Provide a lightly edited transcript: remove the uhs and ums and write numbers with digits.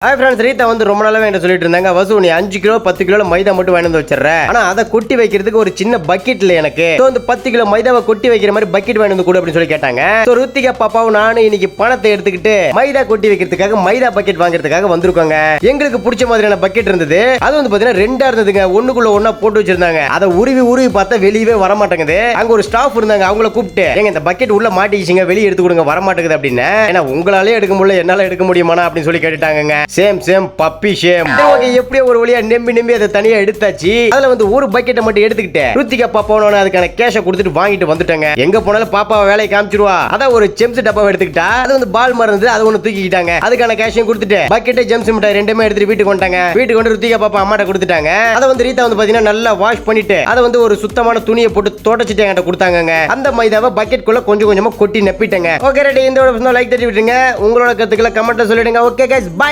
Hi friends, Rita வந்து ரொம்ப நாளாவே என்கிட்ட சொல்லிட்டு இருந்தாங்க, வசு நீ 5 கிலோ 10 கிலோ மைதா மட்டும் வாங்கி வந்து வச்சிடற, ஆனா அதை கொட்டி வைக்கிறதுக்கு ஒரு சின்ன பக்கெட் இல்ல எனக்கு. சோ வந்து 10 கிலோ மைதாவை கொட்டி வைக்கிற மாதிரி பக்கெட் வாங்கி வந்து கொடு அப்படின்னு சொல்லி கேட்டாங்க. சோ ருத்திகா பாப்பாவும் நானும் இன்னைக்கு பணத்தை எடுத்துக்கிட்டு மைதா கொட்டி வைக்கிறதுக்காக மைதா பக்கெட் வாங்குறதுக்காக வந்திருக்காங்க. எங்களுக்கு பிடிச்ச மாதிரியான பக்கெட் இருந்தது. அது வந்து பாத்தீங்கன்னா ரெண்டா இருந்ததுங்க, ஒண்ணுக்குள்ள ஒண்ணா போட்டு வச்சிருந்தாங்க. அதை உருவி பார்த்தா வெளியவே வர மாட்டேங்குது. அங்க ஒரு ஸ்டாஃப் இருந்தாங்க, அவங்கள கூப்பிட்டு எங்க இந்த பக்கெட் உள்ள மாட்டிக்கிச்சிங்க, வெளியே எடுத்து கொடுங்க, வர மாட்டேங்குது அப்படின்னு. ஏன்னா உங்களாலே எடுக்க முடியல, என்னால எடுக்க முடியுமானா அப்படின்னு சொல்லி கேட்டுட்டாங்க. Same puppy shame. ஓகே, எப்படியோ ஒரு வழியா நம்பி அதை தனியா எடுத்தாச்சு. அதுல வந்து ஒரு பக்கெட்டை மட்டும் எடுத்துக்கிட்டேன். ருத்திகா பாப்பாவோட அதுக்கான கேஷை கொடுத்துட்டு வாங்கிட்டு வந்துட்டாங்க. எங்க போனாலும் பாப்பாவை வேலையை காமிச்சிருவா. அதான் ஒரு ஜெம்ஸ் டப்பாவை எடுத்துக்கிட்டா. அது வந்து பால் மருந்து, அது ஒண்ணு தூக்கிக்கிட்டாங்க. அதுக்கான கேஷையும் கொடுத்துட்டு பக்கெட்டை ஜெம்ஸ் மிட்டாய் ரெண்டுமே எடுத்துட்டு வீட்டுக்கு வந்துட்டாங்க. வீட்டுக்கு வந்து ருத்திகா பாப்பா அம்மாட்ட கொடுத்துட்டாங்க. அதை வந்து ரீதா வந்து பாத்தீங்கன்னா நல்லா வாஷ் பண்ணிட்டு அதை வந்து ஒரு சுத்தமான துணியை போட்டு தொடச்சிட்டு என்கிட்ட கொடுத்தாங்க. அந்த மைதாவை பக்கெட் குள்ள கொஞ்சம் கொஞ்சமா கொட்டி நப்பிட்டாங்க. ஓகே ரெடி, இந்த லைக் தட்டி விட்டுருங்க. உங்களோட கருத்துக்களை கமெண்ட்ல சொல்லிடுங்க. Okay guys, by.